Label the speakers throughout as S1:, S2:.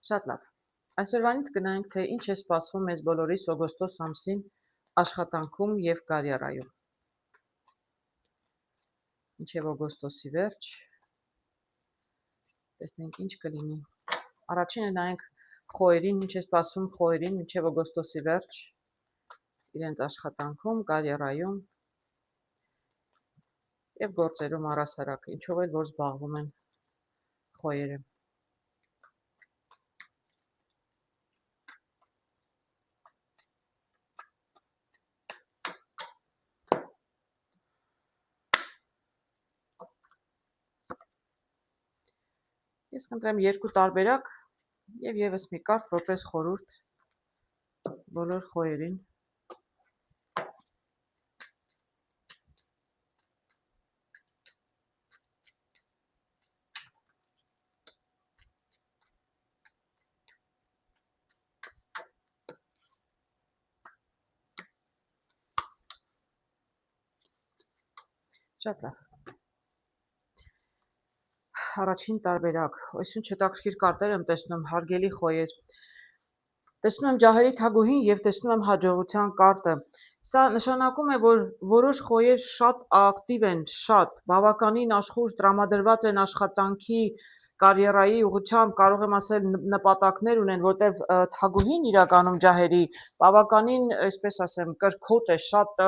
S1: Շատ լավ։ Այսօրվանից գնանք, թե ինչ է սպասվում մեզ բոլորիս օգոստոս ամսին աշխատանքում եւ կարիերայում։ Մինչև օգոստոսի վերջ տեսնենք ինչ կլինի։ Առաջինը նայենք խոհերին, ինչ է սպասվում խոհերին մինչև օգոստոսի վերջ իրենց աշխատանքում, կարիերայում եւ գործերում առասարակ, ինչով էլ որ զբաղվում են խոհերը։ Ես կընտրեմ երկու տարբերակ եւ եւս մի կարտ որպես խորհուրդ բոլոր խոհերին։ Շատ լավ։ Առաջին տարբերակ, այսինքն չտակիր կարտեր եմ տեսնում, հարգելի խոհեր։ Տեսնում եմ ջահերի թագուհին եւ տեսնում եմ հաջողության կարտը։ Սա նշանակում է, որ որոշ խոհեր շատ ակտիվ են, շատ բավականին աշխույժ տրամադրված են աշխատանքի, կարիերայի ուղղությամբ, կարող եմ ասել նպատակներ ունեն, որտեվ թագուհին իրականում ջահերի բավականին, այսպես ասեմ, կրքոտ է, շատ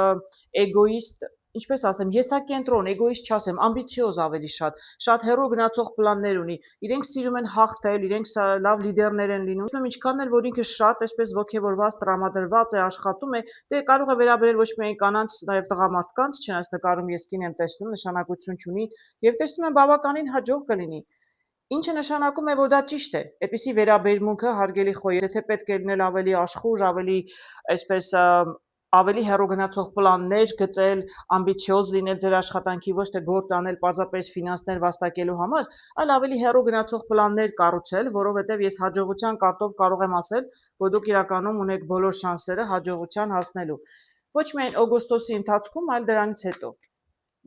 S1: էգոիստ, ինչպես ասեմ, եսակենտրոն, էգոիստ չասեմ, ամբիցիոզ ավելի շատ հեռու գնացող պլաններ ունի։ Իրենք սիրում են հաղթել, իրենք լավ լիդերներ են լինում։ Ուսնում ինչքան էլ որ ինքը շատ այսպես ոգևորված, տրամադրված է, աշխատում է, դե կարող է վերաբերել ոչ միայն կանանց, նաև տղամարդկանց, չնայած նկարում ես կին եմ տեսնում, նշանակություն չունի, եւ տեսնում եմ բավականին հաջող կլինի։ Ինչը նշանակում է, որ դա ճիշտ է։ Այդպիսի վերաբերմունքը հարգելի խոհեր, եթե պետք է լինել ավելի աշխույժ, ավելի այսպես ավելի հեռու գնացող պլաններ գծել, ամբիցիոզ լինել ձեր աշխատանքի, ոչ թե գործ անել պարզապես ֆինանսներ վաստակելու համար, այլ ավելի հեռու գնացող պլաններ կառուցել, որովհետև ես հաջողության կարտով կարող եմ ասել, որ դուք իրականում ունեք բոլոր շանսերը հաջողության հասնելու։ Ոչ միայն օգոստոսի ընթացքում, այլ դրանից հետո։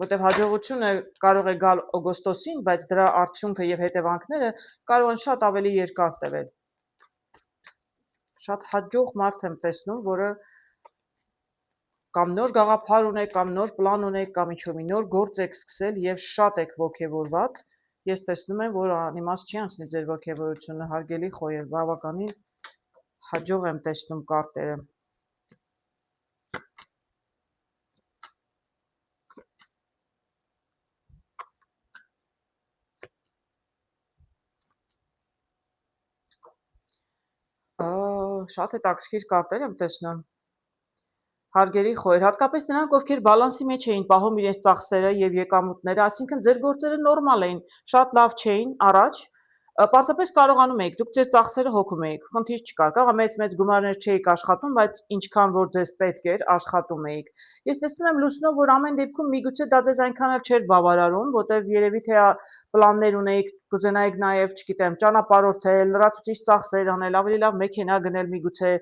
S1: Որտեվ հաջողությունը կարող է գալ օգոստոսին, բայց դրա արդյունքը եւ հետևանքները կարող են շատ ավելի երկար տևել։ Շատ հաջող մարդ եմ տեսնում, որը կամ նոր գաղափար ունեք, կամ նոր պլան ունեք, կամ ինչ-որ մի նոր գործ եք սկսել եւ շատ եք ոգևորված, ես տեսնում եմ, որ անիմաստ չի անցնի ձեր ոգևորությունը, հարգելի խոհեր, բավականին հաջող եմ տեսնում կարտերը։ Շատ հետաքրքիր կարտեր եմ տեսնում։ Հարգելի խոհեր, հատկապես նրանք, ովքեր բալանսի մեջ էին պահում իրենց ծախսերը եւ եկամուտները, այսինքն ձեր գործերը նորմալ էին, շատ լավ չէին առաջ, պարզապես կարողանում եք, դուք ձեր ծախսերը հոգում եք, խնդիր չկար, կարող մեծ գումարներ չէիք աշխատում, բայց ինչքան որ ձեզ պետք էր, աշխատում էիք։ Ես տեսնում եմ լուսնով, որ ամեն դեպքում միգուցե դա ձեզ այնքան էլ չէր բավարարում, որտեղ երևի թե պլաններ ունեիք, կուզենայիք նաեւ, չգիտեմ, ճանապարհորդել, լրացուցիչ ծախսեր անել, ավելի լավ մեքենա գնել միգուցե,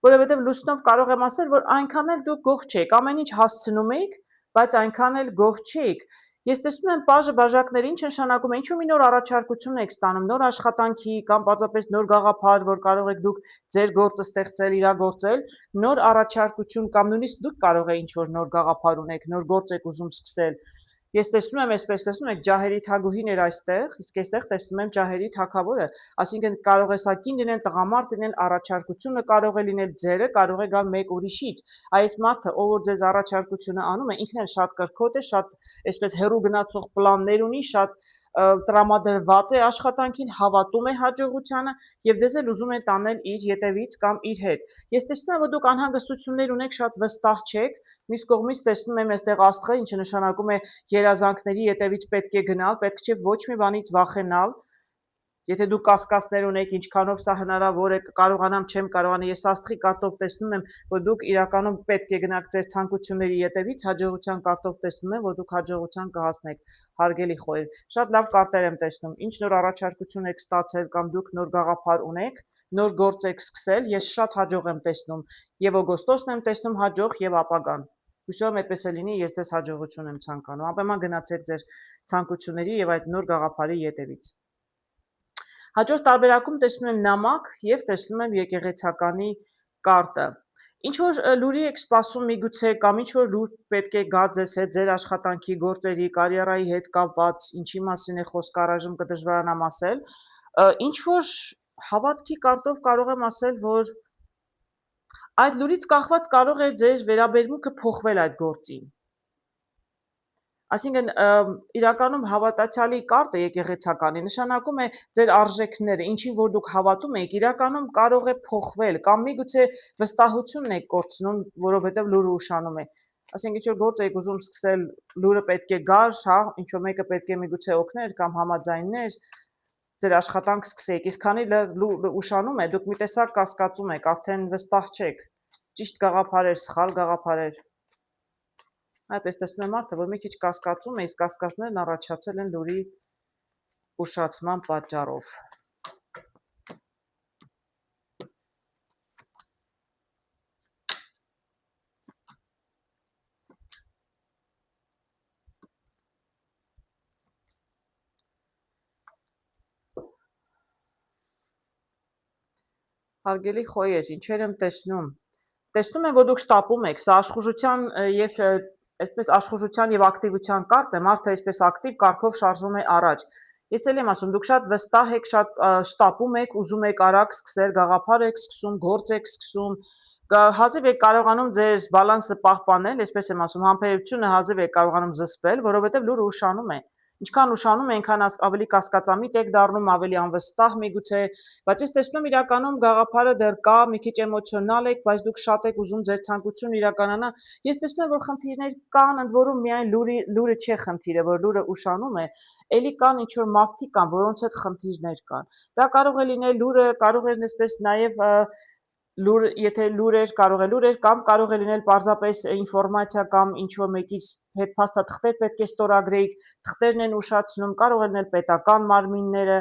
S1: որովհետև լուսնով կարող եմ ասել, որ այնքան էլ դուք գող չեք, ամեն ինչ հասցնում եք, բայց այնքան էլ գող չեք։ Ես տեսնում եմ բաժը բաժակներ, ինչ նշանակում է, ինչ-որ մի նոր առաջարկություն եք ստանում, նոր աշխատանքի կամ պարզապես նոր գաղափար, որ կարող եք դուք ձեր գործը ստեղծել, իրագործել, նոր առաջարկություն կամ նույնիսկ դուք կարող եք ինչ-որ նոր գաղափար ունեք, նոր գործ եք ուզում սկսել։ Ես տեսնում եմ, այսպես տեսնում եք, ջահերի թագուհին էր այստեղ, իսկ այստեղ տեսնում եմ ջահերի թագավորը, այսինքն կարող է սա կին լինել, տղամարդ լինել, առաջարկությունը կարող է լինել ձերը, կարող է գալ մեկ ուրիշից։ Այս մարդը, ով որ ձեզ առաջարկությունը անում է, ինքն էլ շատ կրքոտ է, շատ այսպես հեռու գնացող պլաններ ունի, շատ տրամադրված է աշխատանքին, հավատում է հաջողությանը եւ ձեզ էլ ուզում է տանել իր ետևից կամ իր հետ։ Ես տեսնում եմ, որ դուք անհանգստություններ ունեք, շատ վստահ չեք, մյուս կողմից տեսնում եմ այստեղ աստղը, ինչը նշանակում է երազանքների ետևից պետք է գնալ, պետք չէ ոչ մի բանից վախենալ։ Եթե դուք կասկածներ ունեք, ինչքանով սա հնարավոր է, կարողանամ, չեմ կարողանա, ես աստղի կարտով տեսնում եմ, որ դուք իրականում պետք է գնաք ձեր ցանկությունների ետևից, հաջողության կարտով տեսնում եմ, որ դուք հաջողության կհասնեք, հարգելի խոհեր։ Շատ լավ կարտեր եմ տեսնում, ինչ նոր առաջարկություն եք ստացել կամ դուք նոր գաղափար ունեք, նոր գործ եք սկսել, ես շատ հաջող եմ տեսնում, եւ օգոստոսն եմ տեսնում հաջող եւ ապագան։ Հուսով եմ այդպես է լինի, ես ձեզ հաջողություն եմ ցանկանում։ Ապա գնացեք ձեր ցանկությունների եւ այդ նոր գաղափարի ետևից։ Հաջորդ տարբերակում տեսնում եմ նամակ եւ տեսնում եմ եկեղեցականի կարտը։ Ինչ որ լուրի եք սպասում միգուցե կամ ինչ որ լուր պետք է գա ձեզ հետ ձեր աշխատանքի, գործերի, կարիերայի հետ կապված, ինչի մասին է խոսքը առայժմ կդժվարանամ ասել, ինչ որ հավատքի կարտով կարող եմ ասել, որ այդ լուրից կախված կարող է ձեր վերաբերմունքը փոխվել այդ գործին։ Այսինքն իրականում հավատացյալի կարտը եկեղեցականի նշանակում է ձեր արժեքները, ինչին որ դուք հավատում եք, իրականում կարող է փոխվել կամ միգուցե վստահությունն եք կորցնում, որովհետև լուրը ուշանում է։ Այսինքն ինչ որ գործ եք ուզում սկսել, լուրը պետք է գար, հա, ինչ որ մեկը պետք է միգուցե օգներ կամ համաձայններ, ձեր աշխատանք սկսեք, իսկ քանի լուրը ուշանում է, դուք մի տեսակ կասկածում եք, արդեն վստահ չեք, ճիշտ գաղափարեր, սխալ գաղափարեր։ Այդպես տեսնում եմ մարդը, որ մի քիչ կասկածում է, իսկ կասկածներն առաջացել են լուրի ուշացման պատճառով։ Հարգելի խոյեր, ինչեր եմ տեսնում։ Տեսնում եմ, որ դուք շտապում եք, սա աշխուժության եւ այսպես աշխուժության եւ ակտիվության կարտ է, մարդը այսպես ակտիվ կարգով շարժվում է առաջ։ Ես էլ եմ ասում, դուք շատ վստահ եք, շատ շտապում եք, ուզում եք արագ սկսել, գաղափար եք սկսում, գործ եք սկսում, հազիվ եք կարողանում ձեր բալանսը պահպանել, այսպես եմ ասում, համբերությունը հազիվ եք կարողանում զսպել, որովհետև լուրը ուշանում է։ Ինչքան ուշանում է, այնքան ավելի կասկածամիտ եք դառնում, ավելի անվստահ միգուցե, բայց ես տեսնում եմ իրականում գաղափարը դեռ կա, մի քիչ էմոցիոնալ եք, բայց դուք շատ եք ուզում ձեր ցանկությունը իրականանա։ Ես տեսնում եմ, որ խնդիրներ կան, ընդ որում միայն լուրը չէ խնդիրը, որ լուրը ուշանում է, էլի կան ինչ որ մարդիկ կան, որոնց հետ խնդիրներ կան։ Դա կարող է լինել լուրը, կարող է այսպես նաև եթե լուրեր, կարող է լուրեր կամ կարող է լինել պարզապես ինֆորմացիա կամ ինչ որ մեկի հետ փաստաթղթեր պետք է ստորագրեիք, թղթերն են ուշացնում, կարող է լինել պետական մարմինները,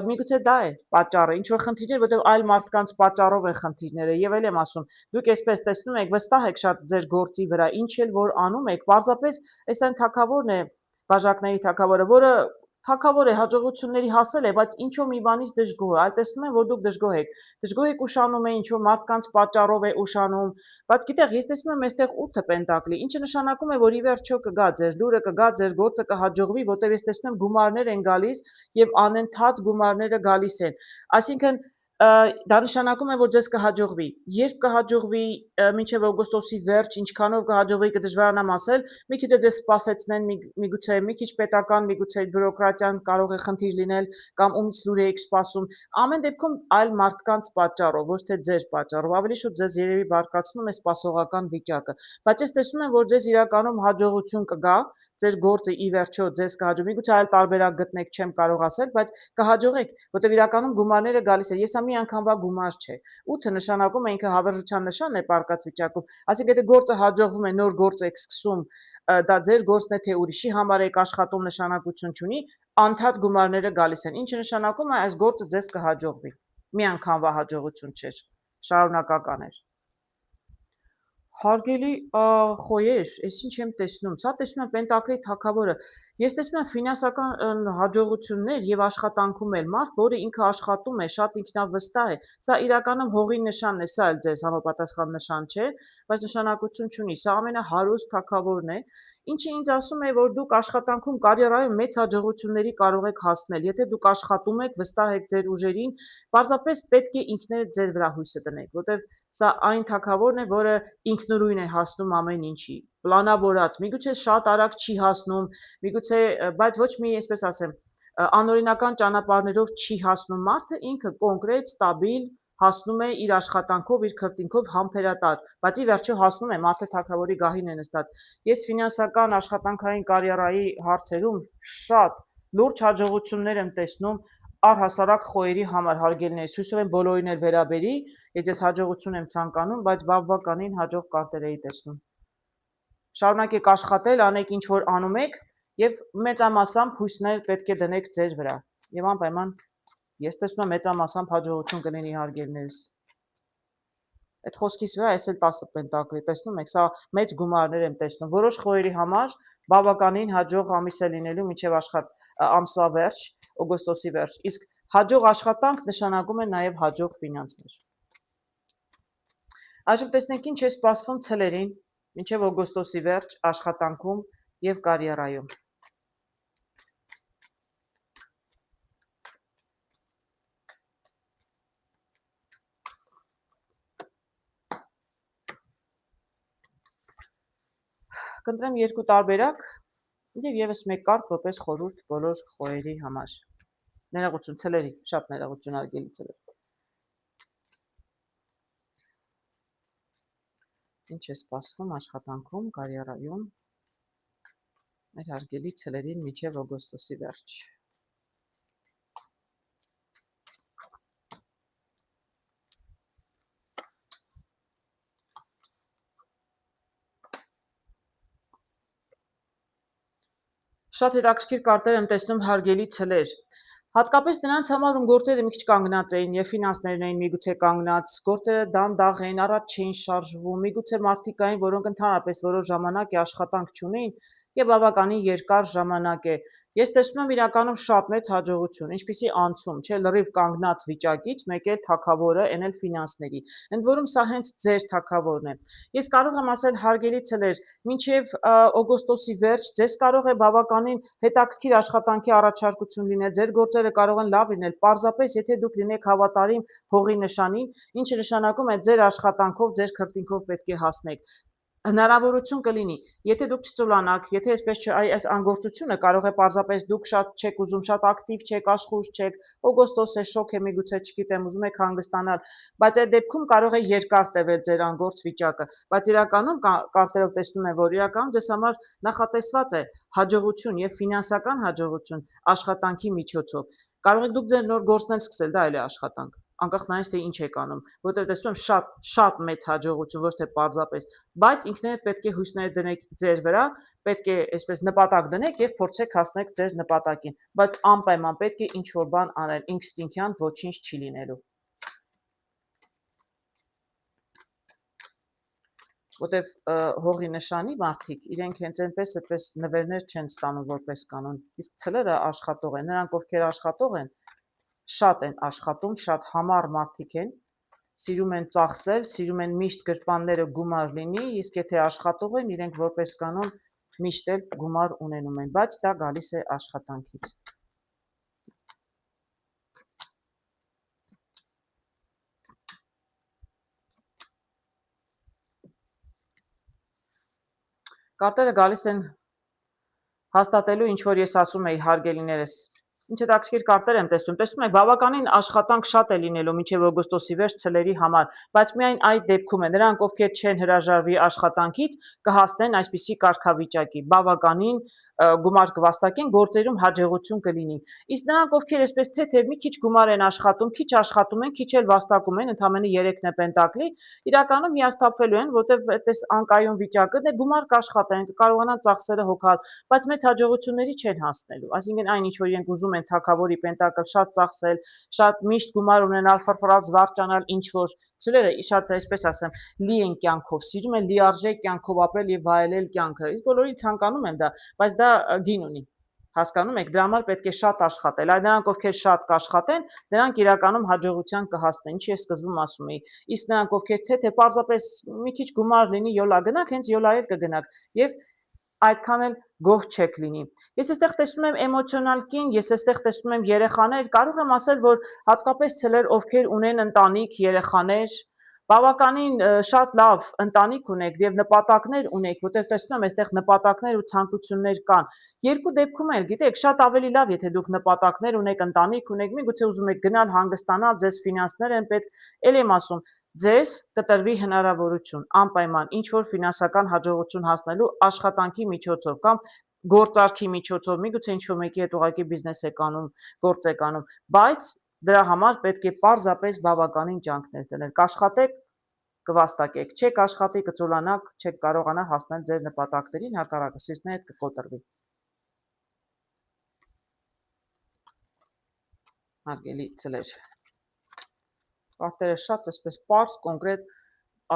S1: միգուցե դա է պատճառը, ինչ որ խնդիրներ, որտեղ այլ մարդկանց պատճառով են խնդիրները, եւ էլ եմ ասում, դուք այսպես տեսնում եք, վստահ եք շատ ձեր գործի վրա, ինչ էլ որ անում եք, պարզապես այս այն թագավորն է, բաժակների թագավորը, որը թագավոր է, հաջողությունների հասել է, բայց ինչ-որ մի բանից դժգոհ է, այլ տեսնում եմ, որ դուք դժգոհ եք ուշանում է, ինչ-որ մարդկանց պատճառով է ուշանում, բայց գիտեք, ես տեսնում եմ այստեղ 8 պենտակլի, ինչը նշանակում է, որ ի վերջո կգա ձեր լուրը, կգա ձեր գործը կհաջողվի, որտեղ ես տեսնում եմ գումարներ են գալիս եւ անընդհատ գումարները գալիս են, այսինքն դա նշանակում է, որ ձեզ կհաջողվի, երբ կհաջողվի, մինչև օգոստոսի վերջ, ինչքանով կհաջողվի, կդժվարանամ ասել, մի քիչ ձեզ սպասեցնեն, միգուցե մի քիչ պետական, միգուցե բյուրոկրատիան կարող է խնդիր լինել, կամ ումից լուր եք սպասում, ամեն դեպքում այլ մարդկանց պատճառով, ոչ թե ձեր պատճառով, ավելի շուտ ձեզ երևի բարկացնում է սպասողական վիճակը, բայց ես տեսնում եմ, որ ձեզ իրականում հաջողություն կգա, ձեր գործը ի վերջո ձեզ կհաջողվի, միգուցե այլ տարբերակ գտնեք, չեմ կարող ասել, բայց կհաջողեք, որտեղ իրականում գումարները գալիս են, եւ սա մի անգամվա գումար չէ։ 8-ը նշանակում է ինքը հավերժության նշանն է պարկած վիճակում, այսինքն եթե գործը հաջողվում է, նոր գործ եք սկսում, դա ձեր գործն է, թե ուրիշի համար եք աշխատում, նշանակություն չունի, անընդհատ գումարները գալիս են, ինչը նշանակում է այս գործը ձեզ կհաջողվի։ Մի անգամվա հաջողություն չէր, շարունակական էր։ Հարգելի խոյեր, ես ինչ եմ տեսնում, սա տեսնում եմ պենտակլի թագավորը, ես տեսնում եմ ֆինանսական հաջողություններ եւ աշխատանքում էլ մարդ, որը ինքը աշխատում է, շատ ինքնավստահ է, սա իրականում հողի նշանն է, սա էլ ձեզ համապատասխան նշան չէ, բայց նշանակություն չունի, սա ամենահարուստ թագավորն է, ինչը ինձ ասում է, որ դուք աշխատանքում կարիերայում մեծ հաջողությունների կարող եք հասնել, եթե դուք աշխատում եք, վստահ եք ձեր ուժերին, պարզապես պետք է ինքներդ ձեր վրա հույսը դնեք, որտեղ սա այն թագավորն է, որը ինքնուրույն է հասնում ամեն ինչի, պլանավորած, միգուցե շատ արագ չի հասնում, միգուցե, բայց ոչ մի, այսպես ասեմ, անօրինական ճանապարհներով չի հասնում մարդը, ինքը կոնկրետ, ստաբիլ հասնում է իր աշխատանքով, իր քրտինքով համբերատար, բայց ի վերջո հասնում է, մարդը թագավորի գահին է նստած։ Ես ֆինանսական աշխատանքային կարիերայի հարցերում շատ լուրջ հաջողություններ եմ տեսնում առհասարակ խոյերի համար, հարգելիներ, հույսով եմ բոլորին էլ վերաբերի, ես հաջողություն եմ ցանկանում, բայց բավականին հաջող կարտեր էի տեսնում։ Շարունակեք աշխատել, անեք ինչ որ անում եք եւ մեծամասամբ հույսներ պետք է դնեք ձեր վրա։ Եվ անպայման ես տեսնում եմ մեծամասամբ հաջողություն կլինի հարգելիներս։ Այդ խոսքից վրա ես էլ 10 պենտակլ տեսնում եք, սա մեծ գումարներ եմ տեսնում։ Որոշ խոյերի համար բավականին հաջող ամիս է լինելու մինչև ամսվա վերջ, օգոստոսի վերջ, իսկ Հաջող աշխատանք նշանակում է նաև հաջող ֆինանսներ։ Այժմ տեսնենք ինչ է սպասվում ցելերին մինչև օգոստոսի վերջ աշխատանքում եւ կարիերայում։ Կընտրեմ երկու տարբերակ եւ եւս մեկ կարտ որպես խորհուրդ բոլոր խոհերի համար։ Ներողություն ցելերի, շատ ներողություն արգելի ցելեր։ Ինչ է սպասվում աշխատանքում, կարիերայում մեր հարգելի ցելերին մինչև օգոստոսի վերջ։ Շատ հետաքրքիր կարտեր եմ տեսնում հարգելի ցելեր։ Հատկապես նրանց համար, ում գործերը մի քիչ կանգնած էին եւ ֆինանսներն էին միգուցե կանգնած, գործերը դանդաղ էին, առաջ չէին շարժվում, միգուցե մարդիկ կային, որոնք ընդհանրապես որոշ ժամանակ է աշխատանք չունեին եւ բավականին երկար ժամանակ է։ Ես տեսնում եմ իրականում շատ մեծ հաջողություն, ինչպիսի անցում, չէ, լրիվ կանգնած վիճակից, մեկ էլ թակավորը, այն էլ ֆինանսների։ Ընդ որում սա հենց ձեր թակավորն է։ Ես կարող եմ ասել հարգելի ցելեր, մինչև օգոստոսի վերջ ձեզ կարող է բավականին հետաքրքիր աշխատանքի առաջարկություն լինել, ձեր գործերը կարող են լավ լինել, պարզապես եթե դուք լինեք հավատարիմ հողի նշանին, ինչը նշանակում է ձեր աշխատանքով, ձեր քրտինքով պետք է հասնեք։ Հնարավորություն կլինի, եթե դուք չծուլանաք, եթե այսպես այս անգործությունը կարող է պարզապես դուք շատ չեք ուզում, շատ ակտիվ չեք, աշխույժ չեք, օգոստոս է, շոկ է, միգուցե չգիտեմ, ուզում եք հանգստանալ, բայց այդ դեպքում կարող է երկար տևել ձեր անգործ վիճակը, բայց իրականում կարտերով տեսնում եմ, որ իրականում ձեզ համար նախատեսված է հաջողություն եւ ֆինանսական հաջողություն աշխատանքի միջոցով։ Կարող եք դուք ձեր նոր գործն սկսել, դա էլ է աշխատանք, անկախ նրանից թե ինչ եք անում, որտեղ տեսնում եմ շատ մեծ հաջողություն, ոչ թե պարզապես, բայց ինքներդ պետք է հույսներ դնեք ձեր վրա, պետք է այսպես նպատակ դնեք եւ փորձեք հասնել ձեր նպատակին, բայց անպայման պետք է ինչ-որ բան անել, ինստինկտյան ոչինչ չի լինելու։ Որտեվ հողի նշանի մարդիկ իրենք հենց այնպես այդպես նվերներ չեն ստանում որպես կանոն, իսկ ցելերը աշխատող են, նրանք ովքեր աշխատող են, շատ են աշխատում, շատ համառ մարդիկ են, սիրում են ծախսել, սիրում են միշտ գրպանները գումար լինի, իսկ եթե աշխատող են, իրենք որպես կանոն միշտ էլ գումար ունենում են, բայց դա գալիս է աշխատանքից։ Կարտերը գալիս են հաստատելու ինչ որ ես ասում էի հարգելիներս։ Ինչ հետաքրքիր կարտեր եմ տեսնում եք բավականին աշխատանք շատ է լինելու մինչև օգոստոսի վերջ ցելերի համար, բայց միայն այդ դեպքում է նրանք ովքեր չեն հրաժարվի աշխատանքից կհասնեն այսպիսի կարգավիճակի, բավականին գումար կվաստակեն, գործերում հաջողություն կլինի։ Իսկ նրանք ովքեր այսպես թեթև մի քիչ գումար են աշխատում, քիչ աշխատում են, քիչ էլ վաստակում են, ընդամենը 3-ն է պենտակլի, իրականում հիասթափվելու են, որտեղ այդպես անկայուն վիճակը, դե գումար կաշխատեն, կարողանան ծախսերը հոգալ, բայց մեծ հաջողությունների չեն հասնելու։ Այսինքն այն ինչ որ իրենք ուզում են թակավորի պենտակլ շատ ծախսել, շատ միշտ գումար ունենալ, ֆրֆրած վարճանալ, ինչ որ ցելերը շատ այսպես ասեմ, լի են կյանքով, սիրում են լիարժեք կյանքով ապրել եւ վայելել կյանքը։ Իսկ բոլորին ցանկանում եմ դա, բայց դա գին ունի։ Հասկանում եք, դրա համար պետք է շատ աշխատել։ Այդ նրանք, ովքեր շատ կաշխատեն, նրանք իրականում հաջողության կհասնեն, ինչի ես սկզբում ասում էի։ Իսկ նրանք, ովքեր թե պարզապես մի քիչ գումար լինի, յոլա գնաք, հենց յոլա էլ կգնաք եւ այդքան էլ գոհ չեք լինի։ Ես այստեղ տեսնում եմ էմոցիոնալ կին, ես այստեղ տեսնում եմ երեխաներ, կարող եմ ասել, որ հատկապես ցելեր, ովքեր ունեն ընտանիք, երեխաներ, բավականին շատ լավ ընտանիք ունեք եւ նպատակներ ունեք, որտեղ տեսնում եմ այստեղ նպատակներ ու ցանկություններ կան։ Երկու դեպքում էլ, գիտեք, շատ ավելի լավ, եթե դուք նպատակներ ունեք, ընտանիք ունեք, միգուցե ուզում եք գնալ հանգստանալ, ձեզ ֆինանսներ են պետք, ել եմ ասում, ձեզ կտրվի հնարավորություն անպայման ինչ որ ֆինանսական հաջողություն հասնելու աշխատանքի միջոցով կամ գործարքի միջոցով, միգուցե ինչ-որ մեկի հետ ուղղակի բիզնես եք անում, գործ եք անում, բայց դրա համար պետք է պարզապես բավականին ջանքներ դնել։ Կաշխատեք, կվաստակեք, չեք աշխատի, կծուլանաք, չեք կարողանա հասնել ձեր նպատակներին, հակառակը սիրտներդ կկոտրվի։ Հարգելի ցելեր, կարտերը շատ այսպես պարզ, կոնկրետ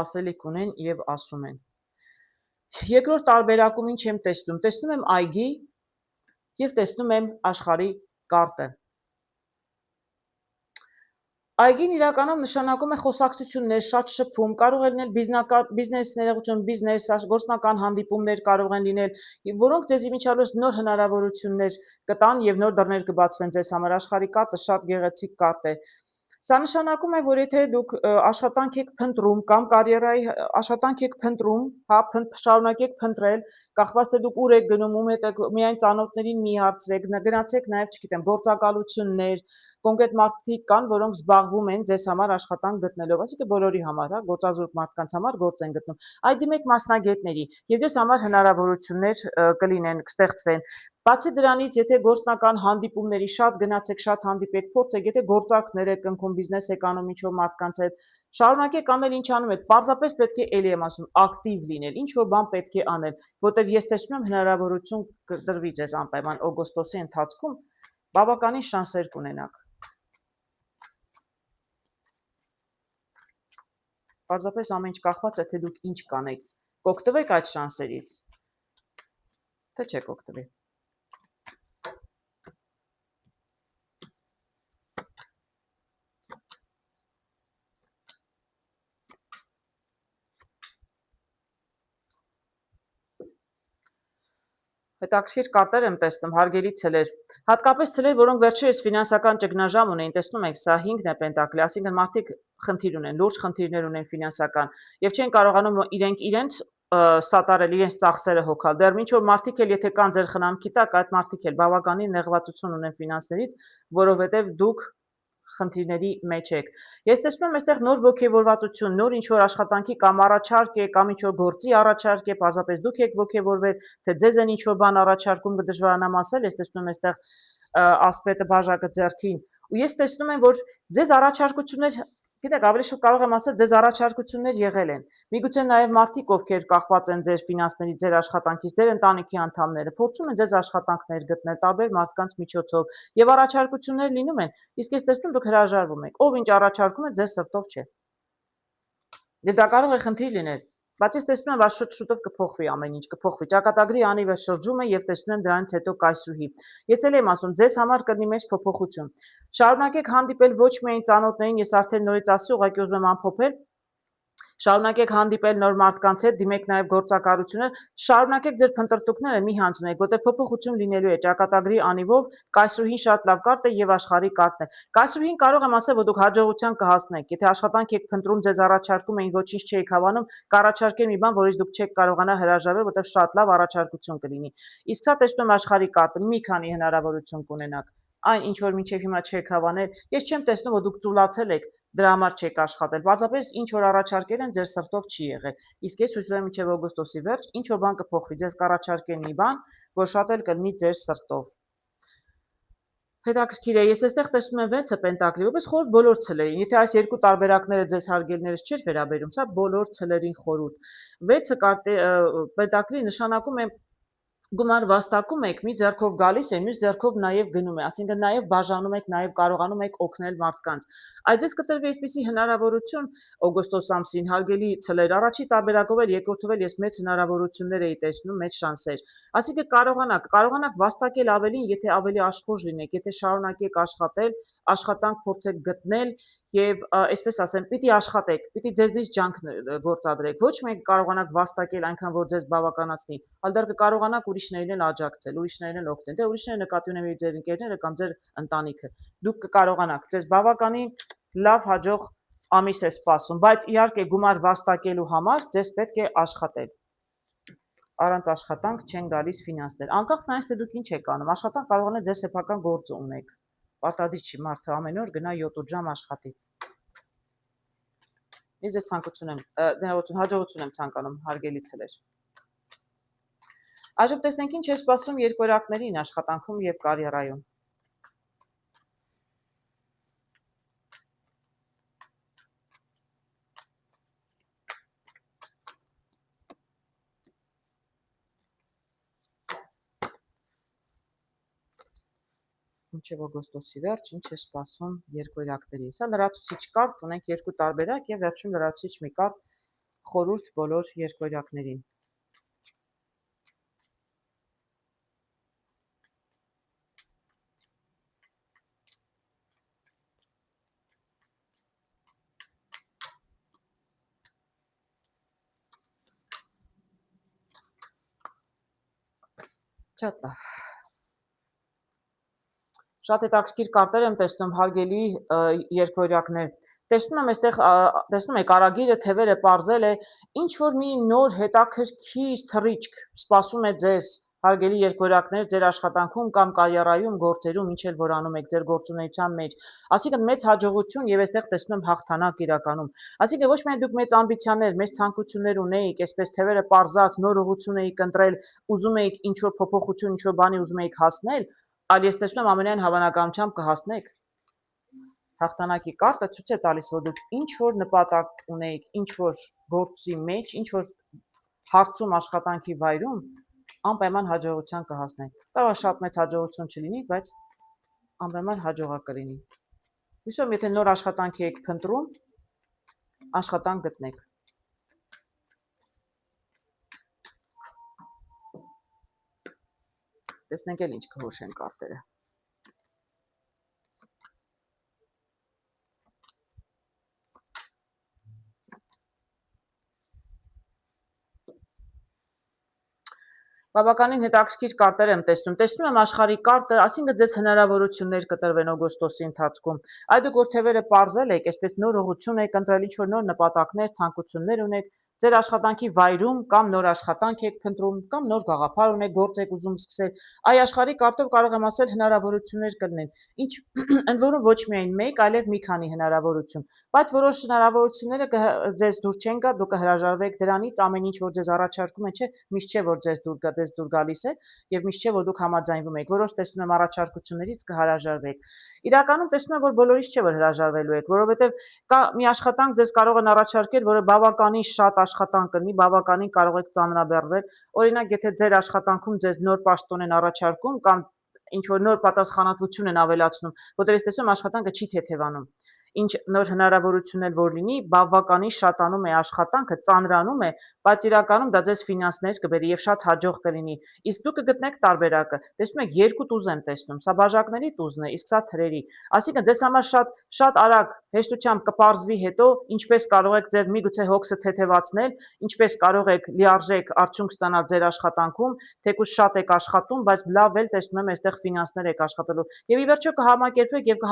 S1: ասելիք ունեն եւ ասում են։ Երկրորդ տարբերակում ինչ եմ տեսնում։ Տեսնում եմ այգի եւ տեսնում եմ աշխարհի կարտը։ Այգին իրականում նշանակում է խոսակցություններ, շատ շփում, կարող է լինել բիզնես ներողություն, բիզնես, գործնական հանդիպումներ կարող են լինել, որոնք ձեզ իմիջիալոց նոր հնարավորություններ կտան եւ նոր դռներ կբացվեն ձեզ համար։ Աշխարհի կարտը շատ գեղեցիկ կարտ է։ Սա նշանակում է, որ եթե դուք աշխատանք եք փնտրում կամ կարիերայի աշխատանք եք փնտրում, հա, շարունակեք փնտրել, կախված թե դուք ուր եք գնում, ում հետ եք, միայն ծանոթներին մի հարցրեք, գնացեք նաև, չգիտեմ, գործակալություններ, կոնկրետ մարդիկ կան, որոնք զբաղվում են ձեզ համար աշխատանք գտնելով, այսինքն բոլորի համար, հա, գործազուրկ մարդկանց համար գործ են գտնում։ Այդ դիմեք մասնագետների, եւ ձեզ համար հնարավորություններ կլինեն, կստեղծվեն։ Բացի դրանից, եթե գործնական հանդիպումների շատ գնացեք, շատ հանդիպեք, փորձեք, եթե գործարքներ եք կնքում, բիզնես եք անում ինչ-որ մարդկանց հետ, շարունակեք անել ինչ անում եք, պարզապես պետք է էլի եմ ասում, ակտիվ լինել, ինչ որ բան պետք է անել, որտեղ ես տեսնում եմ հնարավորություն կտրվի ձեզ անպայման օգոստոսի ընթացքում, բավականին շանսեր կունենաք։ Պարզապես ամեն ինչ կախված է, թե դուք ինչ կանեք, կօգտվեք այդ շանսերից, թե չեք օգտվի։ Հետաքրքիր կարտեր եմ տեսնում, հարգելի ցելեր, հատկապես ցելեր, որոնք վերջերս ֆինանսական ճգնաժամ ունեն, տեսնում եք, սա 5-ն է պենտակլի, այսինքն մարդիկ խնդիր ունեն, լուրջ խնդիրներ ունեն ֆինանսական եւ չեն կարողանում իրենց սատարել, իրենց ծախսերը հոգալ։ Դեռ ինչ որ մարդիկ էլ եթե կան ձեր խնամքի տակ, այդ մարդիկ էլ բավականին նեղվածություն ունեն ֆինանսներից, որովհետեւ դուք խնդիրների մեջ եք։ Ես տեսնում եմ այստեղ նոր ոգևորվածություն, նոր ինչ-որ աշխատանքի կամ առաջարկ է, կամ ինչ-որ գործի առաջարկ է, պարզապես դուք եք ոգևորվել, թե ձեզ են ինչ-որ բան առաջարկում կդժվարանամ ասել, ես տեսնում եմ այստեղ ասպետը բաժակը ձեռքին, ու ես տեսնում եմ, որ ձեզ առաջարկություններ, գիտեք, ավելի շուտ կարող եմ ասել, ձեզ առաջարկություններ եղել են։ Միգուցե նաև մարդիկ, ովքեր կախված են ձեր ֆինանսներից, ձեր աշխատանքից, ձեր ընտանիքի անդամները, փորձում են ձեզ աշխատանքներ գտնել տարբեր մարդկանց միջոցով, եւ առաջարկություններ լինում են, իսկ ես տեսնում դուք հրաժարվում եք, ով ինչ առաջարկում է ձեզ սրտով չէ։ Եվ դա կարող է խնդիր լինել, բայց ես տեսնում եմ, որ շուտով կփոխվի ամեն ինչ, կփոխվի։ Ճակատագրի անիվը շրջում է եւ տեսնում եմ դրանից հետո կայսրուհի։ Ես էլ եմ ասում, ձեզ համար կլինի մեծ փոփոխություն։ Շարունակեք հանդիպել ոչ միայն ծանոթներին, ես արդեն նորից ասի, ուղղակի ուզում եմ ամփոփել, շարունակեք հանդիպել նոր մարդկանց հետ, դիմեք նաև գործակալություններ, շարունակեք ձեր փնտրտուքները, մի հանձնեք, որտեղ փոփոխություն լինելու է ճակատագրի անիվով, կայսրուհին շատ լավ կարտ է եւ աշխարհի կարտն է։ Կայսրուհին կարող եմ ասել, որ դուք հաջողության կհասնեք, եթե աշխատանք եք փնտրում, ձեզ առաջարկում էին, ոչինչ չէիք հավանում, կառաջարկեն մի բան, որից դուք չեք կարողանա հրաժարվել, որտեղ շատ լավ առաջարկություն կլինի։ Իսկ սա տեսնում եմ աշխարհի կարտը, մի քանի հնարավորություն կունենաք այն ինչ որ մինչև հիմա չեք հավանել, ես չեմ տեսնում, որ դուք ծուլացել եք, դրա համար չեք աշխատել, բացապես ինչ որ առաջարկել են, ձեր սրտով չի եղել, իսկ ես հույս ունեմ մինչև օգոստոսի վերջ, ինչ որ բան կփոխվի, ձեզ կառաջարկեն մի բան, որ շատ էլ կլինի ձեր սրտով։ Հետաքրքիր է, ես այստեղ տեսնում եմ 6-ը պենտակլի, որպես խորհուրդ բոլոր ցելերին, եթե այս երկու տարբերակները ձեզ հարգելներս չէր վերաբերում, սա բոլոր ցելերին խորհուրդ։ 6-ը պենտակլի նշանակում է գումար վաստակում եք, մի ձեռքով գալիս է, մյուս ձեռքով նաև գնում է, այսինքն նաև բաժանում եք, նաև կարողանում եք օգնել մարդկանց։ Այդ ձեզ կտրվի այսպիսի հնարավորություն օգոստոս ամսին, հարգելի ցելեր, առաջի տարբերակով էլ երկրորդով էլ ես մեծ հնարավորություններ էի տեսնում, մեծ շանսեր։ Այսինքն կարողանաք վաստակել ավելին, եթե ավելի աշխուժ լինեք, եթե շարունակեք աշխատել, աշխատանք փորձեք գտնել եւ այսպես ասեմ, պիտի աշխատեք, պիտի ձեզնից ջանք գործադրեք։ Ոչ միայն կարողանաք վաստակել այնքան, որ ձեզ բավականացնի, այլ դեռ կկարողանաք ուրիշներին էլ աջակցել, ուրիշներին էլ օգնել։ Դե ուրիշները նկատի ունեմ ձեր ընկերները կամ ձեր ընտանիքը։ Դուք կկարողանաք, ձեզ բավականին լավ հաջող ամիս է սպասում, բայց իհարկե գումար վաստակելու համար ձեզ պետք է աշխատել։ Առանց աշխատանք չեն գալիս ֆինանսներ։ Անկախ նրանից, թե դուք ինչ եք անում, աշխատանք կարող է ձեր սեփական գործը ունեք։ Պարտադիր չի մարդը ամեն օր գնա 7-8 ժամ աշխատի։ Ես ձեզ ցանկություն եմ, հաջողություն եմ ցանկանում, հարգելի ցելեր։ Այժմ տեսնենք ինչ է սպասում երկորակներին աշխատանքում եւ կարիերայում։ Մինչև օգոստոսի վերջ ինչ է սպասում երկորակներին։ Սա լրացուցիչ կարտ, ունենք երկու տարբերակ եւ վերջում լրացուցիչ մի կարտ խորհուրդ բոլոր երկորակներին։ Շատ լավ։ Շատ հետաքրքիր կարտեր եմ տեսնում, հարգելի երկվորյակներ։ Տեսնում եմ այստեղ, տեսնում եք, արագիլը թևերը պարզել է, ինչ որ մի նոր հետաքրքիր թռիչք սպասում է ձեզ, հարգելի երկվորյակներ, ձեր աշխատանքում կամ կարիերայում, գործերում, ինչ էլ որ անում եք ձեր գործունեության մեջ։ Այսինքն մեծ հաջողություն եւ այստեղ տեսնում եմ հաղթանակ իրականում։ Այսինքն ոչ միայն դուք մեծ ամբիցիաներ, մեծ ցանկություններ ունեիք, այսպես թևերը պարզած, նոր ուղղություն էիք ընտրել, ուզում էիք ինչ որ փոփոխություն, ինչ որ բանի ուզում էիք հասնել, այլ ես տեսնում եմ ամենայն հավանականությամբ կհասնեք։ Հաղթանակի կարտը ցույց է տալիս, որ դուք ինչ որ նպատակ ունեիք, ինչ որ գործի մեջ, ինչ որ հարցում աշխատանքի վայրում անպայման հաջողության կհասնեք։ Կարող է շատ մեծ հաջողություն չլինի, բայց անպայման հաջողակ կլինի։ Հույսով եմ, եթե նոր աշխատանքի եք փնտրում, աշխատանք գտնեք։ Տեսնենք էլ ինչ կհոշեն կարտերը։ Բավականին հետաքրքիր կարտեր եմ տեսնում։ Տեսնում եմ աշխարհի կարտը, այսինքն ձեզ հնարավորություններ կտրվեն օգոստոսի ընթացքում։ Այդ դուք որ թևերը պարզել եք, այսպես նոր ուղղություն եք ընտրել, ինչ որ նոր նպատակներ, ցանկություններ ունեք, ձեր աշխատանքի վայրում կամ նոր աշխատանք եք փնտրում, կամ նոր գաղափար ունեք, գործ եք ուզում սկսել, այ աշխարհի կարտով կարող եմ ասել հնարավորություններ կլինեն։ Ինչ ընդ որում ոչ միայն մեկ, այլև մի քանի հնարավորություն։ Բայց որոշ հնարավորությունները ձեզ դուր չեն գա, դուք կհրաժարվեք դրանից, ամեն ինչ որ ձեզ առաջարկում են, չէ, միշտ չէ որ ձեզ դուր գալիս է, եւ միշտ չէ որ դուք համաձայնվում եք։ Որոշ տեսնում եմ առաջարկություններից կհրաժարվեք։ Իրականում տեսնում եմ, որ բոլորից չէ որ հրաժարվելու եք, որովհետեւ կա մի աշխատանք ձեզ կարող են առաջարկել, որը բավականին շատ աշխատանք կլինի, բավականին կարող եք ծանրաբեռվել։ Օրինակ, եթե ձեր աշխատանքում ձեզ նոր պաշտոն են առաջարկում կամ ինչ որ նոր պատասխանատվություն են ավելացնում, որտեղ ես տեսնում աշխատանքը չի թեթևանում։ Ինչ նոր հնարավորություն էլ որ լինի, բավականին շատանում է աշխատանքը, ծանրանում է, բայց իրականում դա ձեզ ֆինանսներ կբերի եւ շատ հաջող կլինի։ Իսկ դուք կգտնեք տարբերակը։ Տեսնում եք, երկու տուզ եմ տեսնում, սա բաժակների տուզն է, իսկ սա թրերի։ Այսինքն ձեզ համար շատ արագ հեշտությամբ կպարզվի հետո ինչպես կարող եք ձեր միգուցե հոգսը թեթևացնել, ինչպես կարող եք լիարժեք արդյունք ստանալ ձեր աշխատանքում, թեկուզ շատ եք աշխատում, բայց լավ էլ տեսնում եմ այստեղ ֆինանսներ եք աշխատելու։ Եվ ի վերջո կհամակերպեք եւ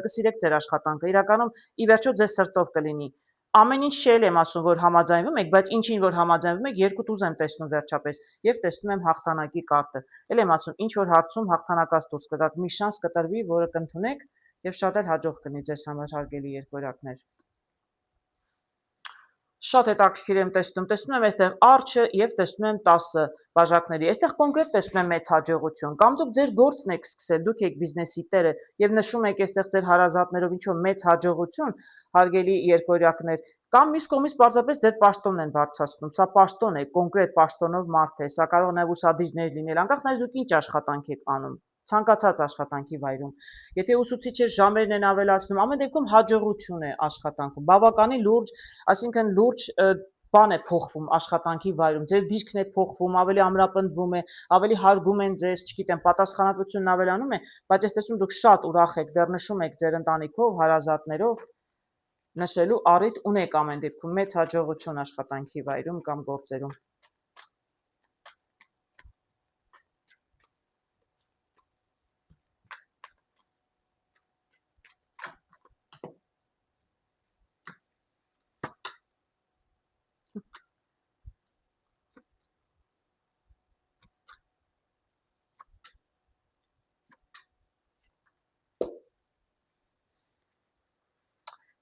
S1: կսիրեք ձեր աշխատանքը։ Իրականում ի վերջո ձեզ սրտով կլինի։ Ամեն ինչ չէ եմ ասում, որ համաձայնվում եք, բայց ինչին որ համաձայնվում եք, երկու տուզ եմ տեսնում վերջապես եւ տեսնում եմ հաղթանակի կարտը։ Էլ եմ ասում, ինչ որ հարցում հաղթանակած դուրս կգաք, մի շանս կտրվի, որը կընդունեք եւ շատ էլ հաջող կլինի ձեզ համար հարգելի երկվորյակներ։ Շատ հետաքրքիր եմ տեսնում եմ այստեղ արջը եւ տեսնում եմ 10 բաժակների։ Այստեղ կոնկրետ տեսնում եմ մեծ հաջողություն։ Կամ դուք ձեր գործն եք սկսել, դուք եք բիզնեսի տերը եւ նշում եք այստեղ ձեր հարազատներով ինչ որ մեծ հաջողություն, հարգելի երկվորյակներ, կամ մյուս կողմից պարզապես ձեր պաշտոնն են բարձրացնում։ Սա պաշտոն է, կոնկրետ պաշտոնով մարդ է, սա կարող է նաեւ ուսադիրներ լինել, անկախ նաեւ դուք ինչ աշխատանք եք անում։ Ցանկացած աշխատանքի վայրում։ Եթե ուսուցիչ եք, ժամերն են ավելացնում, ամեն դեպքում հաջողություն է աշխատանքում։ Բավականին լուրջ, այսինքն լուրջ բան է փոխվում աշխատանքի վայրում, ձեր դիրքն է փոխվում, ավելի ամրապնդվում է, ավելի հարգում են ձեզ, չգիտեմ, պատասխանատվությունն ավելանում է, բայց ես տեսնում դուք շատ ուրախ եք, դեռ նշում եք ձեր ընտանիքով, հարազատներով, նշելու առիթ ունեք ամեն դեպքում մեծ հաջողություն աշխատանքի վայրում կամ գործերում։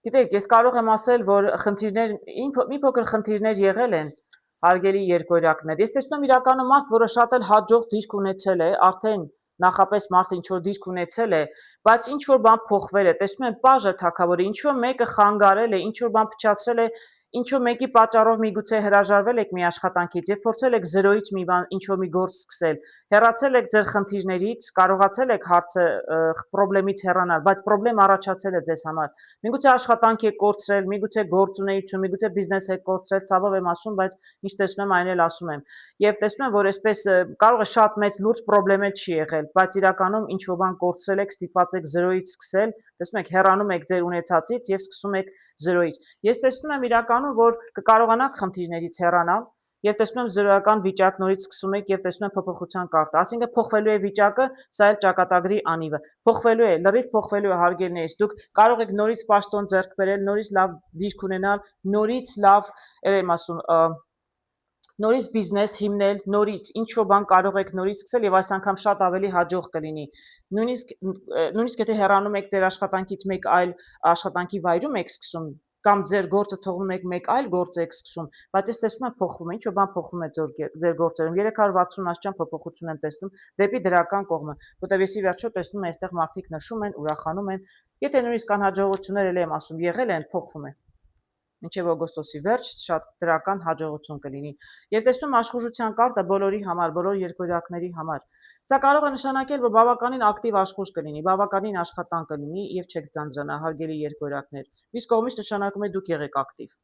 S1: Գիտեք, ես կարող եմ ասել, որ մի փոքր խնդիրներ եղել են, հարգելի երկվորյակներ։ Ես տեսնում եմ իրականում մարդ, որը շատ էլ հաջող դիրք ունեցել է, արդեն նախապես մարդը ինչ որ դիրք ունեցել է, բայց ինչ որ բան փոխվել է։ Տեսնում եմ պաժը թագավորը, ինչ որ մեկը խանգարել է, ինչ որ բան փչացրել է, ինչ որ մեկի պատճառով միգուցե հրաժարվել եք մի աշխատանքից եւ փորձել եք զրոյից մի բան, ինչ որ մի գործ սկսել։ Հեռացել եք ձեր խնդիրներից, կարողացել եք հարցը խնդրից հեռանալ, բայց խնդրեմ առաջացել է ձեզ համար։ Միգուցե աշխատանք եք կորցրել, միգուցե գործունեություն, միգուցե բիզնես եք կորցրել, ցավով եմ ասում, բայց ինչ տեսնում եմ, այն էլ ասում եմ։ Եվ տեսնում եմ, որ այսպես կարող է շատ մեծ լուրջ խնդրեմ չի եղել, բայց իրականում ինչ որ բան կորցրել եք, ստիպված եք զրոյից սկսել, տեսնում եք, հեռանում եք ձեր ունեցածից եւ սկսում եք զրոյից։ Ես տեսնում եմ իրականում, որ կկարողանաք խնդիրներից հեռանալ, Եվ տեսնում եմ զրոյական վիճակ նորից սկսում եք եւ տեսնում եմ փոփոխության կարտը, այսինքն փոխվելու է վիճակը, սա էլ ճակատագրի անիվը։ Փոխվելու է, լրիվ փոխվելու է հարգելիներս։ Դուք կարող եք նորից պաշտոն ձեռք բերել, նորից լավ դիրք ունենալ, նորից լավ, եմ ասում, նորից բիզնես հիմնել, նորից ինչ-որ բան կարող եք նորից սկսել եւ այս անգամ շատ ավելի հաջող կլինի։ Նույնիսկ եթե հեռանում եք ձեր աշխատանքից մեկ այլ աշխատանքի վայրում եք սկսում կամ ձեր գործը թողնում եք մեկ այլ գործ եք սկսում, բայց ես տեսնում եմ փոխվում է, ինչ-որ բան փոխվում է ձեր գործերում։ 360 աստիճան փոփոխություն եմ տեսնում դեպի դրական կողմը, որտեղ ես ի վերջո տեսնում եմ այստեղ մարդիկ նշում են, ուրախանում են, եթե նույնիսկ անհաջողություններ էլ եմ ասում, եղել են, փոխվում է։ Մինչև օգոստոսի վերջ շատ դրական հաջողություն կլինի։ Եվ տեսնում աշխուժության կարտը բոլորի համար, բոլոր երկորյակների համար։ Սա կարող է նշանակել, որ բավականին ակտիվ աշխուժ կլինի, բավականին աշխատանք կլինի եւ չեք ձանձրանա, հարգելի երկորյակներ։ Իսկ կողմից նշանակում է դուք եղեք ակտիվ։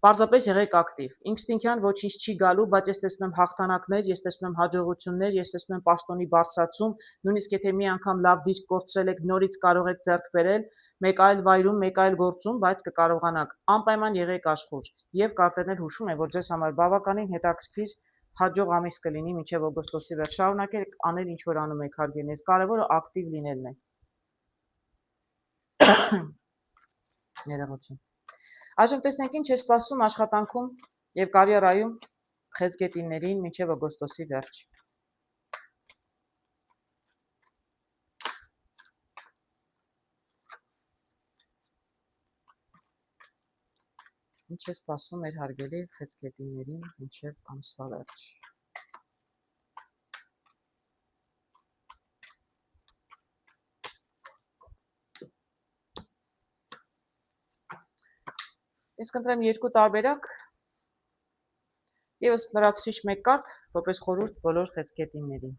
S1: Պարզապես եղեք ակտիվ։ Ինստինկտյան ոչինչ չի գալու, բայց ես տեսնում եմ հաղթանակներ, ես տեսնում եմ հաջողություններ, ես տեսնում եմ պաշտոնի բարձրացում, նույնիսկ եթե մի անգամ լավ դիրք կորցրել եք, նորից կարող եք ձեռք բերել, մեկ այլ վայրում, մեկ այլ գործում, բայց կկարողանաք։ Անպայման եղեք աշխուժ։ Եվ կարտերն էլ հուշում են, որ ձեզ համար բավականին հետաքրքիր հաջող ամիս կլինի մինչև օգոստոսի վերջ։ Շարունակեք անել ինչ որ անում եք, հարգելիներս, կարևորը ակտիվ լինելն է։ Ներողություն։ Այժմ տեսնենք ինչ է սպասում աշխատանքում եւ կարիերայում խեցգետիններին մինչեւ օգոստոսի վերջ։ Ինչ է սպասում մեր հարգելի խեցգետիններին մինչեւ ամսվա վերջ։ Ես կընտրեմ երկու տարբերակ եւս լրացուցիչ մեկ կարտ, որպես խորհուրդ բոլոր խեցգետիններին։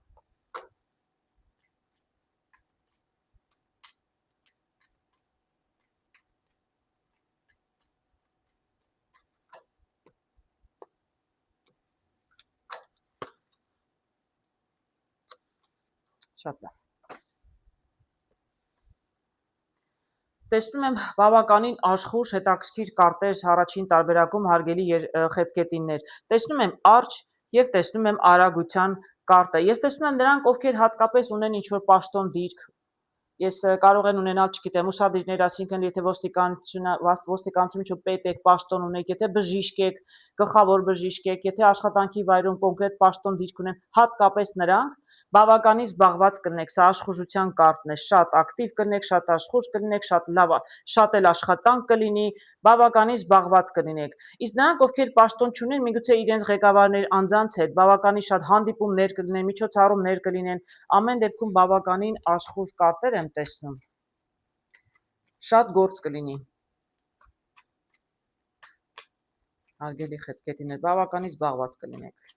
S1: Շատ լավ։ Տեսնում եմ բավականին աշխուժ հետաքրքիր կարտեր առաջին տարբերակում հարգելի խեցգետիններ։ Տեսնում եմ արջ եւ տեսնում եմ արագության կարտը։ Ես տեսնում եմ նրանք, ովքեր հատկապես ունեն ինչ-որ պաշտոն դիրք։ Ես կարող են ունենալ, չգիտեմ, ուսադիրներ, այսինքն եթե ոստիկանություն ինչ-որ պետ եք, պաշտոն ունեք, եթե բժիշկ եք, գլխավոր բժիշկ եք, եթե աշխատանքի վայրում կոնկրետ պաշտոն դիրք ունեն, հատկապես նրանք բավականին զբաղված կլինեք, սա աշխուժության կարտն է, շատ ակտիվ կլինեք, շատ աշխուժ կլինեք, շատ լավ, շատ էլ աշխատանք կլինի, բավականին զբաղված կլինեք։ Իսկ նրանք, ովքեր պաշտոն չունեն, միգուցե իրենց ղեկավարներ անձանց հետ բավականին շատ հանդիպումներ կլինեն, միջոցառումներ կլինեն, ամեն դեպքում բավականին աշխուժ կարտեր եմ տեսնում։ Շատ գործ կլինի։ Հարգելի խեցգետիններ, բավականին զբաղված կլինեք։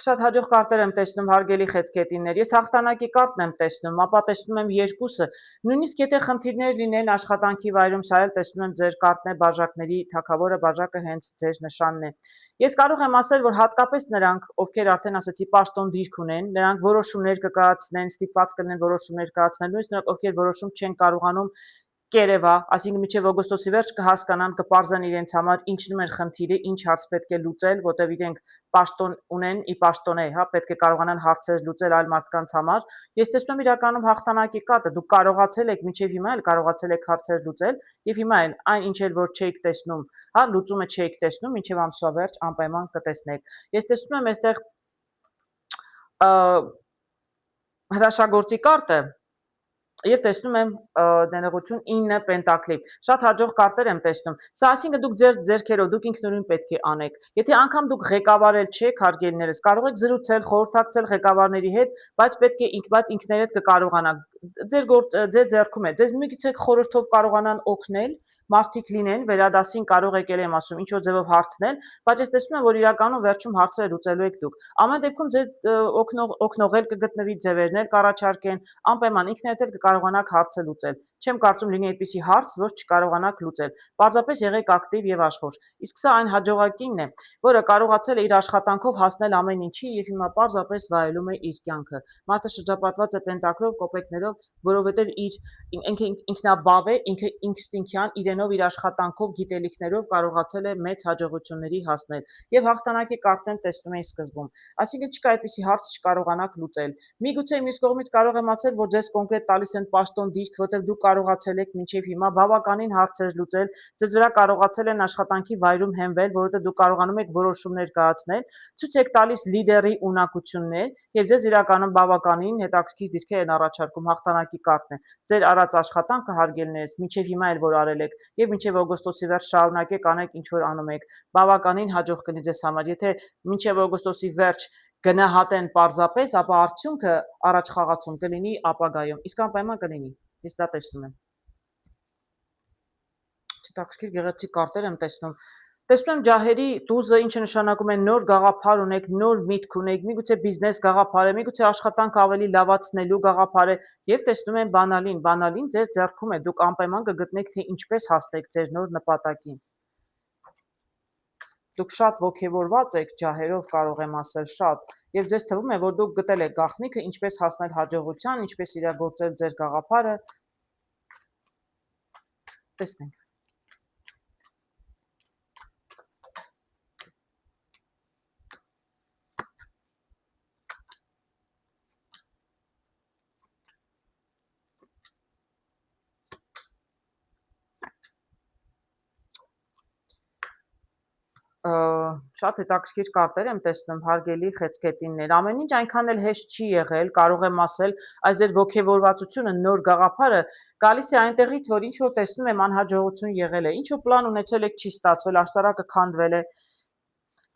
S1: Շատ հաջող կարտեր եմ տեսնում հարգելի խեցգետիններ, ես հաղթանակի կարտն եմ տեսնում, ապա տեսնում եմ երկուսը, նույնիսկ եթե խնդիրներ լինեն աշխատանքի վայրում, սա էլ տեսնում եմ ձեր կարտն է, բաժակների թագավորը, բաժակը հենց ձեր նշանն է։ Ես կարող եմ ասել, որ հատկապես նրանք, ովքեր արդեն ասացի պաշտոն դիրք ունեն, նրանք որոշումներ կկայացնեն, ստիպված կլինեն որոշումներ կայացնել, նույնիսկ նրանք, ովքեր որոշում չեն կարողանում կերևա, այսինքն մինչև օգոստոսի վերջ կհասկանան, կպարզեն իրենց համար ինչն է խնդիրը, ինչ հարց պետք է լուծել, որտեղ իրենք պաշտոն ունեն, ի պաշտոնե, հա, պետք է կարողանան հարցեր լուծել այլ մարդկանց համար։ Ես տեսնում եմ իրականում հաղթանակի կարտը, դուք կարողացել եք մինչև հիմա էլ կարողացել եք հարցեր լուծել, եւ հիմա էլ այն ինչ էլ որ չէիք տեսնում, հա, լուծումը չէիք տեսնում, մինչև ամսվա վերջ անպայման կտեսնեք։ Ես տեսնում եմ այստեղ հրաշագործի կարտը եւ տեսնում եմ ներողություն 9 պենտակլի։ Շատ հաջող կարտեր եմ տեսնում։ Սա այսինքն դուք ձեր ձեռքերով դուք ինքնուրույն պետք է անեք։ Եթե անգամ դուք ղեկավարել չեք, հարգելիներս, կարող եք զրուցել, խորհրդակցել ղեկավարների հետ, բայց պետք է ինքներդ կկարողանաք։ Ձեր ձեռքում է։ Ձեզ միգուցե խորհրդով կարողանան օգնել, մարդիկ լինեն, վերադասին կարող եք եմ ասում, ինչ որ ձևով հարցնել, բայց ես տեսնում եմ, որ իրականում վերջում հարցերը լուծելու եք դուք։ Ամեն դեպքում ձեր օգնող էլ կգտնվի, ձևերներ կառաջարկեն, անպայման ինքներդ էլ կարողանաք հարցը լուծել։ Չեմ կարծում լինի այդպիսի հարց, որ չկարողանաք լուծել։ Պարզապես եղեք ակտիվ եւ աշխորհ։ Իսկ սա այն հաջողակինն է, որը կարողացել է իր աշխատանքով հասնել ամեն ինչի եւ հիմա պարզապես վայելում է իր կյանքը։ Մարդը շրջապատված է պենտակլով, կոպեկներով, որովհետեւ իր ինքնաբավ է, ինքը ինստինկտյան իրենով իր աշխատանքով, գիտելիքներով կարողացել է մեծ հաջողությունների հասնել եւ հաղթանակի կարգն տեսնում էի սկզբում։ Այսինքն չկա այդպիսի հարց չկարողանաք լուծել։ Միգուցե մյուս կողմից կարող եմ ասել, որ ձեզ կոնկրետ տալիս են պաշտոն դիրք, որտեղ դուք կարողացել եք մինչև հիմա բավականին հարցեր լուծել, ձեզ վրա կարողացել են աշխատանքի վայրում հենվել, որովհետև դուք կարողանում եք որոշումներ կայացնել, ցույց եք տալիս լիդերի ունակություններ եւ ձեզ իրականում բավականին հետաքրքիր դիրքեր են առաջարկում հաղթանակի կարգն է։ Ձեր արած աշխատանքը հարգելիներս, մինչև հիմա էլ որ արել եք եւ մինչև օգոստոսի վերջ շարունակեք անեք ինչ որ անում եք, բավականին հաջող կլինի ձեզ համար։ Եթե մինչև օգոստոսի վերջ գնահատեն պարզապես, ապա արդյունքը առաջ խաղացում կլինի ապագայում, իսկ անպայման կլինի, ես դա տեսնում եմ։ Հետաքրքիր գեղեցիկ կարտեր եմ տեսնում։ Տեսնում եմ ջահերի տուզը, ինչը նշանակում է նոր գաղափար ունեք, նոր միտք ունեք, միգուցե բիզնես գաղափար է, միգուցե աշխատանք ավելի լավացնելու գաղափար է, եւ տեսնում եմ բանալին ձեր ձեռքում է, դուք անպայման կգտնեք, թե ինչպես հասնեք ձեր նոր նպատակին։ Դուք շատ ոգևորված եք ջահերով, կարող եմ ասել, շատ, եւ ձեզ թվում է, որ դուք գտել եք գաղտնիքը, ինչպես հասնել հաջողության, ինչպես իրագործել ձեր գաղափարը։ Տեսնենք։ Շատ հետաքրքիր կարտեր եմ տեսնում, հարգելի խեցգետիններ, ամեն ինչ այնքան էլ հեշտ չի եղել, կարող եմ ասել, այս ձեր ոգևորվածությունը, նոր գաղափարը գալիս է այնտեղից, որ ինչ որ տեսնում եմ անհաջողություն եղել է, ինչ որ պլան ունեցել եք չի ստացվել, աշտարակը քանդվել է,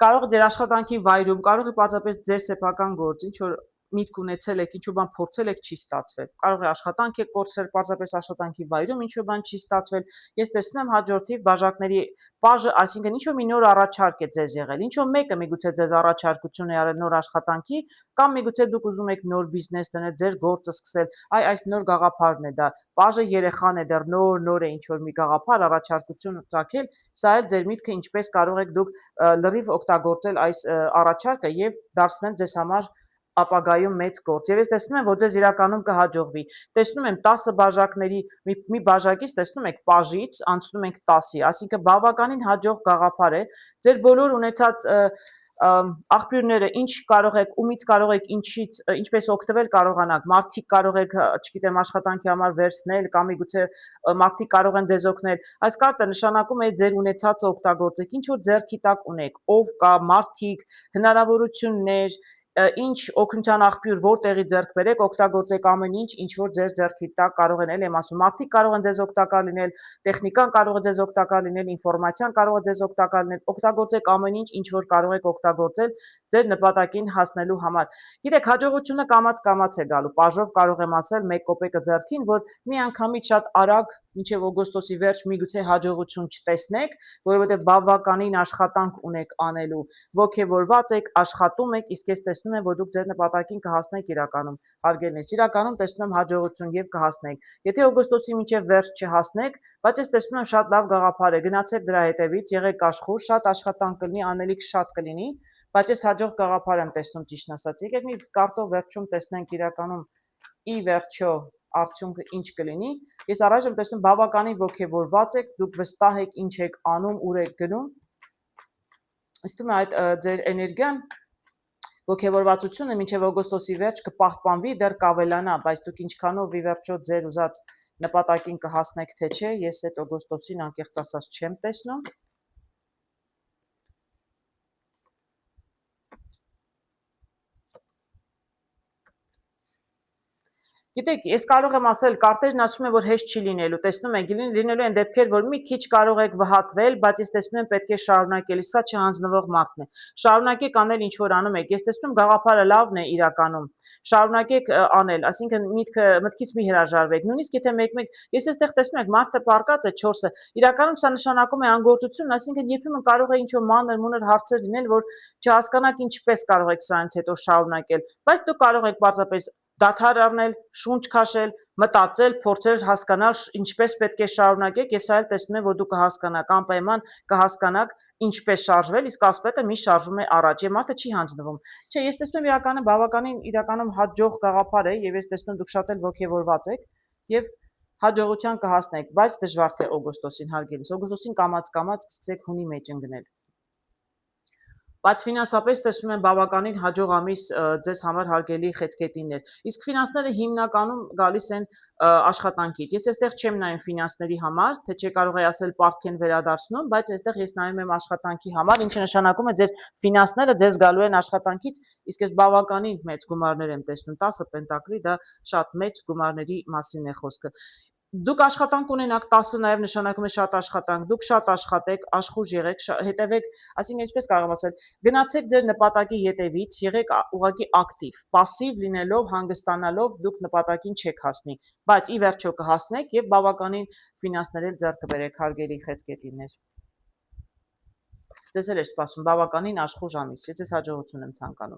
S1: կարող է ձեր աշխատանքի վայրում, կարող է պարզապես ձեր սեփական գործ, ինչ որ միտք ունեցել եք, ինչ-որ բան փորձել եք, չի ստացվել։ Կարող է աշխատանք եք կորցրել, պարզապես աշխատանքի վայրում ինչ-որ բան չի ստացվել։ Ես տեսնում եմ հաջորդիվ բաժակների բաժը, այսինքն ինչ-որ մի նոր առաջարկ է ձեզ եղել, ինչ-որ մեկը միգուցե ձեզ առաջարկություն է արել նոր աշխատանքի, կամ միգուցե դուք ուզում եք նոր բիզնես դնել, ձեր գործը սկսել, այս նոր գաղափարն է դա։ Բաժը երեխան է, դեռ նոր է ինչ-որ մի գաղափար, առաջարկություն ծագել, սա էլ ձեր միտքը ինչպես կարող եք դուք լրիվ օգտագործել այս առաջարկը եւ դարձնել ձեզ համար ապագայում մեծ գործ։ Եվ ես տեսնում եմ, որ ձեզ իրականում կհաջողվի։ Տեսնում եմ 10 բաժակների մի բաժակից տեսնում եք պաժից անցնում ենք 10-ի, այսինքն բավականին հաջող գաղափար է։ Ձեր բոլոր ունեցած աղբյուրները, ինչ կարող եք, ումից կարող եք, ինչպես օգտվել կարողանաք, մարդիկ կարող եք, չգիտեմ, աշխատանքի համար վերցնել կամ միգուցե մարդիկ կարող են ձեզ օգնել։ Այս կարտը նշանակում է ձեր ունեցածը օգտագործեք, ինչ որ ձեռքի տակ ունեք, ով կա, մարդիկ, հնարավորություններ, ինչ օգնության աղբյուր որտեղի ձեռք բերեք, օգտագործեք ամեն ինչ, ինչ որ ձեր ձեռքի տակ կարող են, եմ ասում, մարդիկ կարող են ձեզ օգտակար լինել, տեխնիկան կարող է ձեզ օգտակար լինել, ինֆորմացիան կարող է ձեզ օգտակար լինել, օգտագործեք ամեն ինչ, ինչ որ կարող եք օգտագործել ձեր նպատակին հասնելու համար։ Գիտեք, հաջողությունը կամաց է գալու, բաժով կարող եմ ասել 1 կոպեկը ձեռքին, որ մի անգամից շատ արագ մինչև օգոստոսի վերջ միգուցե հաջողություն չտեսնեք, որովհետև բավականին աշխատանք ունեք անելու, ոգևորված եք, աշխատում եք, իսկ ես տեսնում եմ, որ դուք ձեր նպատակին կհասնեք իրականում, հարգելիներս, իրականում տեսնում եմ հաջողություն եւ կհասնեք։ Եթե օգոստոսի մինչև վերջ չհասնեք, բայց ես տեսնում եմ շատ լավ գաղափար է, գնացեք դրա հետևից, եղեք աշխուժ, շատ աշխատանք կլինի, անելիք շատ կլինի, բայց ես հաջող գաղափար եմ տեսնում, ճիշտն ասած։ Եկեք մի կարտով վերջում տեսնենք իրականում ի վերջո արդյունքը ինչ կլինի։ Ես առայժմ տեսնում բավականին ոգևորված եք, դուք վստահ եք ինչ եք անում, ուր եք գնում։ Ըստ ում այդ ձեր էներգիան, ոգևորվածությունը մինչև օգոստոսի վերջ կպահպանվի, դեռ կավելանա, բայց դուք ինչքանով ի վերջո ձեր ուզած նպատակին կհասնեք, թե չէ, ես այդ օգոստոսին անկեղծ ասած չեմ տեսնում։ Գիտեք, ես կարող եմ ասել, կարտերն ասում են, որ հեշտ չի լինելու, տեսնում եք, լինելու են դեպքեր, որ մի քիչ կարող եք վհատվել, բայց ես տեսնում եմ պետք է շարունակել, սա չհանձնվող մարդն է։ Շարունակեք անել ինչ որ անում եք։ Ես տեսնում գաղափարը լավն է իրականում։ Շարունակեք անել, այսինքն մտքից մի հրաժարվեք։ Նույնիսկ եթե մեկ-մեկ, ես այստեղ տեսնում եք, մարդը պարկած է 4-ը, իրականում սա նշանակում է անգործություն, այսինքն երբեմն կարող է ինչ որ մանր-մունր հարցեր լինել, որ չհասկանաք ինչպես կարող եք սրանից հետո շարունակել, բայց դուք կարող եք պարզապես դադար առնել, շունչ քաշել, մտածել, փորձել հասկանալ ինչպես պետք է շարունակեք եւ սա էլ տեսնում եմ, որ դուք կհասկանաք, անպայման կհասկանաք ինչպես շարժվել, իսկ ասպետը միշտ շարժվում է առաջ եւ մարդը չի հանձնվում։ Չէ, ես տեսնում եմ իրականում հաջող գաղափար է եւ ես տեսնում դուք շատ էլ ողջևորված եք եւ հաջողության կհասնեք, բայց դժվար թե օգոստոսին հարգելիս։ Օգոստոսին կամաց սկսեք հունի մեջ ընկնել։ Բայց ֆինանսապես տեսնում եմ բավականին հաջող ամիս ձեզ համար հարգելի խեցգետիններ։ Իսկ ֆինանսները հիմնականում գալիս են աշխատանքից։ Ես այստեղ չեմ նայում ֆինանսների համար, թե չէ կարող է ասել պարտք են վերադարձնում, բայց այստեղ ես նայում եմ աշխատանքի համար, ինչը նշանակում է ձեր ֆինանսները ձեզ գալու են աշխատանքից, իսկ ես բավականին մեծ գումարներ եմ տեսնում, 10 պենտակլի, դա շատ մեծ գումարների մասին է խոսքը։ Դուք աշխատանք ունենաք, 10 նաև նշանակում է շատ աշխատանք, դուք շատ աշխատեք, աշխուժ եղեք, հետևեք, այսինքն ինչպես կարող եմ ասել, գնացեք ձեր նպատակի ետևից, եղեք ուղղակի ակտիվ, պասիվ լինելով, հանգստանալով դուք նպատակին չեք հասնի, բայց ի վերջո կհասնեք եւ բավականին ֆինանսներ էլ ձեռք կբերեք, հարգելի խեցգետիններ։ Ձեզ էլ է սպասում բավականին աշխուժ ամիս, ես ձեզ հաջողություն եմ ցանկանում։